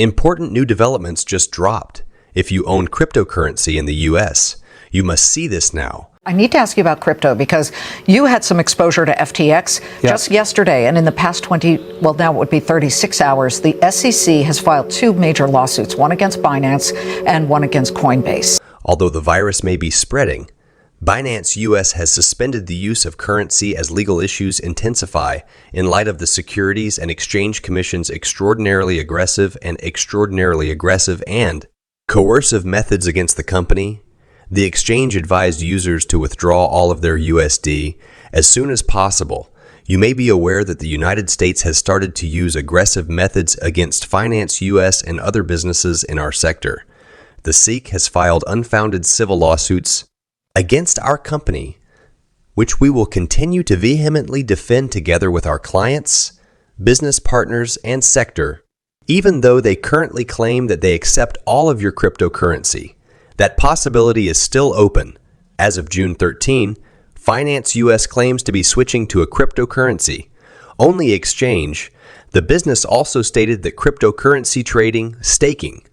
Important new developments just dropped. If you own cryptocurrency in the U.S., you must see this now. I need to ask you about crypto because you had some exposure to FTX just yesterday, and in the past now it would be 36 hours, the SEC has filed two major lawsuits, one against Binance and one against Coinbase. Although the virus may be spreading, Binance U.S. has suspended the use of currency as legal issues intensify in light of the Securities and Exchange Commission's extraordinarily aggressive and coercive methods against the company. The exchange advised users to withdraw all of their USD as soon as possible. You may be aware that the United States has started to use aggressive methods against Binance U.S. and other businesses in our sector. The SEC has filed unfounded civil lawsuits against our company, which we will continue to vehemently defend together with our clients, business partners, and sector, even though they currently claim that they accept all of your cryptocurrency. That possibility is still open. As of June 13, Binance U.S. claims to be switching to a cryptocurrency only exchange. The business also stated that cryptocurrency trading, staking,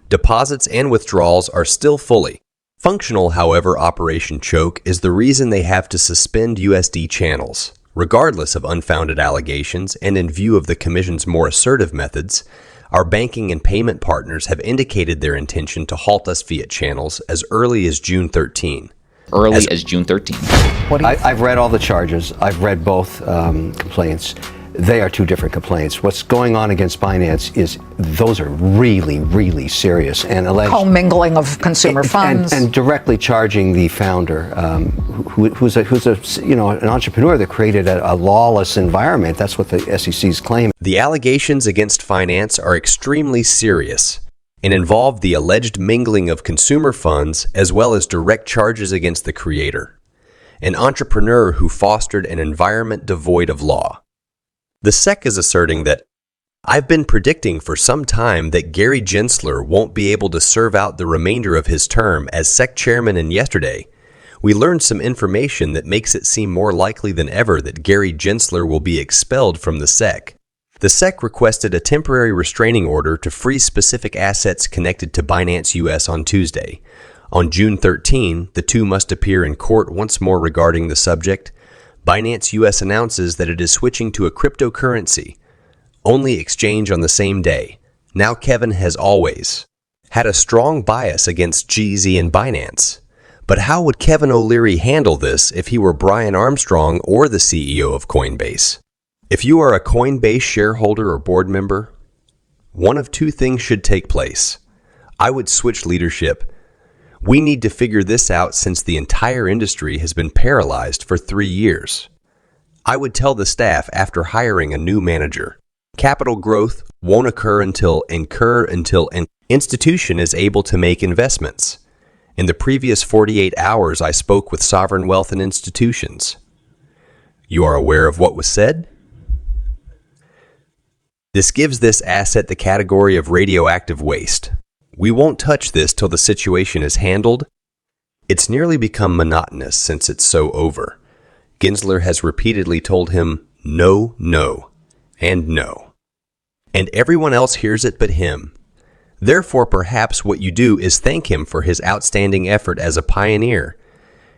deposits, and withdrawals are still fully functional. However, Operation Choke is the reason they have to suspend USD channels. Regardless of unfounded allegations and in view of the Commission's more assertive methods, our banking and payment partners have indicated their intention to halt us fiat channels as early as June 13. As June 13. I've read all the charges. I've read both complaints. They are two different complaints. What's going on against Binance is those are really, really serious and alleged commingling of consumer funds and directly charging the founder, who's an entrepreneur that created a lawless environment. That's what the SEC's claim. The allegations against Binance are extremely serious and involve the alleged mingling of consumer funds as well as direct charges against the creator, an entrepreneur who fostered an environment devoid of law. The SEC is asserting that I've been predicting for some time that Gary Gensler won't be able to serve out the remainder of his term as SEC chairman, and yesterday we learned some information that makes it seem more likely than ever that Gary Gensler will be expelled from the SEC. The SEC requested a temporary restraining order to freeze specific assets connected to Binance U.S. on Tuesday. On June 13, the two must appear in court once more regarding the subject. Binance U.S. announces that it is switching to a cryptocurrency only exchange on the same day. Now Kevin has always had a strong bias against GZ and Binance. But how would Kevin O'Leary handle this if he were Brian Armstrong or the CEO of Coinbase? If you are a Coinbase shareholder or board member, one of two things should take place. I would switch leadership. We need to figure this out since the entire industry has been paralyzed for 3 years. I would tell the staff after hiring a new manager, capital growth won't occur until an institution is able to make investments. In the previous 48 hours, I spoke with sovereign wealth and institutions. You are aware of what was said? This gives this asset the category of radioactive waste. We won't touch this till the situation is handled. It's nearly become monotonous since it's so over. Gensler has repeatedly told him no, no, and no. And everyone else hears it but him. Therefore, perhaps what you do is thank him for his outstanding effort as a pioneer.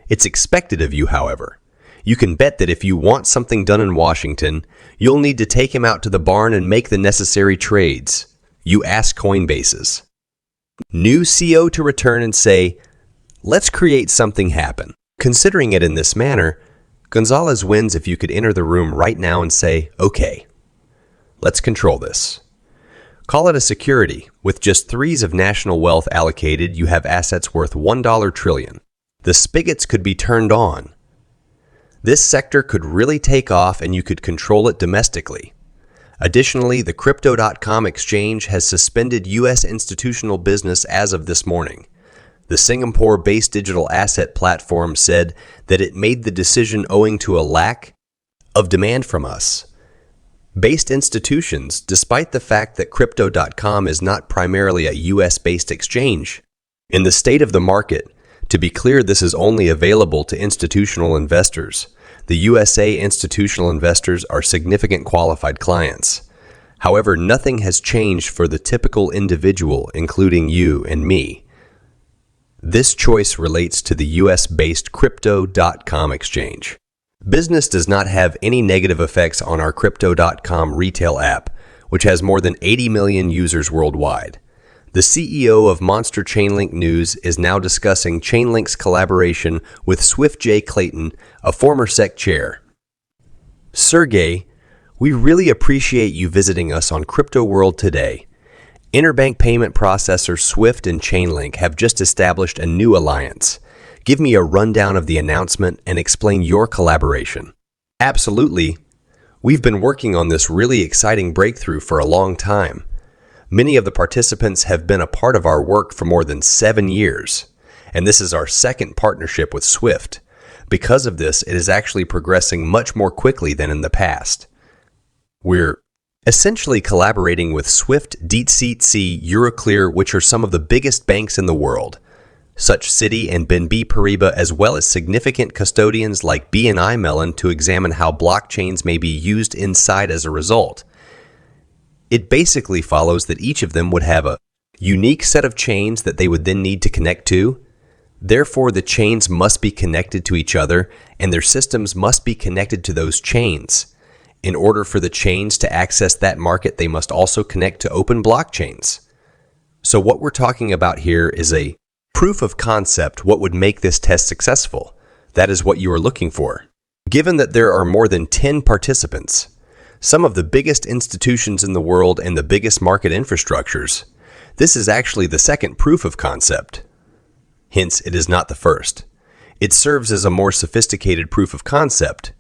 It's expected of you, however. You can bet that if you want something done in Washington, you'll need to take him out to the barn and make the necessary trades. You ask Coinbase's new CEO to return and say, let's create something happen. Considering it in this manner, Gonzalez wins if you could enter the room right now and say, okay, let's control this. Call it a security. With just threes of national wealth allocated, you have assets worth $1 trillion. The spigots could be turned on. This sector could really take off and you could control it domestically. Additionally, the Crypto.com exchange has suspended U.S. institutional business as of this morning. The Singapore-based digital asset platform said that it made the decision owing to a lack of demand from us. Based institutions, despite the fact that Crypto.com is not primarily a U.S.-based exchange. In the state of the market, to be clear, this is only available to institutional investors. The USA institutional investors are significant qualified clients. However, nothing has changed for the typical individual, including you and me. This choice relates to the US-based Crypto.com exchange. Business does not have any negative effects on our Crypto.com retail app, which has more than 80 million users worldwide. The CEO of Monster Chainlink News is now discussing Chainlink's collaboration with Swift J. Clayton, a former SEC chair. Sergey, we really appreciate you visiting us on Crypto World today. Interbank payment processors Swift and Chainlink have just established a new alliance. Give me a rundown of the announcement and explain your collaboration. Absolutely. We've been working on this really exciting breakthrough for a long time. Many of the participants have been a part of our work for more than 7 years, and this is our second partnership with Swift. Because of this, it is actually progressing much more quickly than in the past. We're essentially collaborating with Swift, DeepSeek, Euroclear, which are some of the biggest banks in the world, such Citi and BNP Paribas, as well as significant custodians like BNI Mellon to examine how blockchains may be used inside as a result. It basically follows that each of them would have a unique set of chains that they would then need to connect to. Therefore, the chains must be connected to each other, and their systems must be connected to those chains. In order for the chains to access that market, they must also connect to open blockchains. So what we're talking about here is a proof of concept. What would make this test successful? That is what you are looking for. Given that there are more than 10 participants, some of the biggest institutions in the world and the biggest market infrastructures, this is actually the second proof of concept. Hence, it is not the first. It serves as a more sophisticated proof of concept.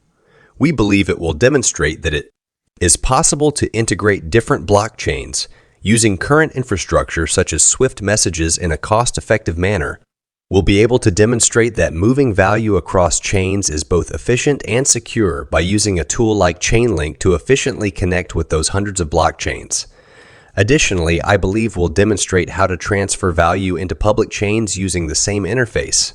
We believe it will demonstrate that it is possible to integrate different blockchains using current infrastructure such as Swift messages in a cost-effective manner. We'll be able to demonstrate that moving value across chains is both efficient and secure by using a tool like Chainlink to efficiently connect with those hundreds of blockchains. Additionally, I believe we'll demonstrate how to transfer value into public chains using the same interface.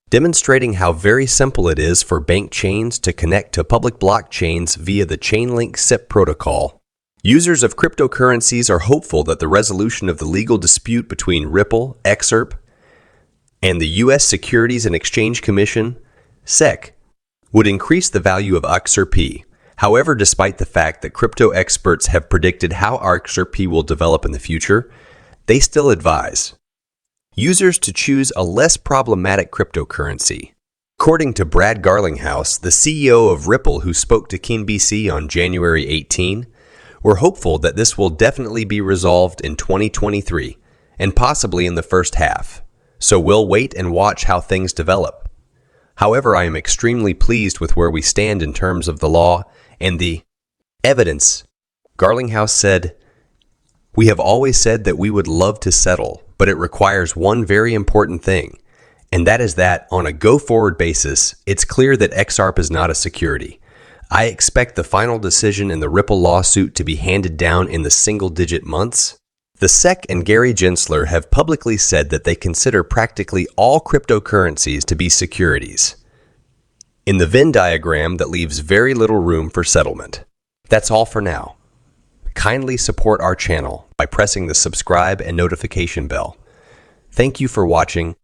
Demonstrating how very simple it is for bank chains to connect to public blockchains via the Chainlink SIP protocol. Users of cryptocurrencies are hopeful that the resolution of the legal dispute between Ripple, XRP, and the U.S. Securities and Exchange Commission, SEC, would increase the value of XRP. However, despite the fact that crypto experts have predicted how XRP will develop in the future, they still advise users to choose a less problematic cryptocurrency. According to Brad Garlinghouse, the CEO of Ripple, who spoke to Coinbase on January 18, we're hopeful that this will definitely be resolved in 2023 and possibly in the first half. So we'll wait and watch how things develop. However, I am extremely pleased with where we stand in terms of the law and the evidence. Garlinghouse said, "We have always said that we would love to settle, but it requires one very important thing, and that is that on a go-forward basis, it's clear that XRP is not a security. I expect the final decision in the Ripple lawsuit to be handed down in the single-digit months." The SEC and Gary Gensler have publicly said that they consider practically all cryptocurrencies to be securities, in the Venn diagram that leaves very little room for settlement. That's all for now. Kindly support our channel by pressing the subscribe and notification bell. Thank you for watching.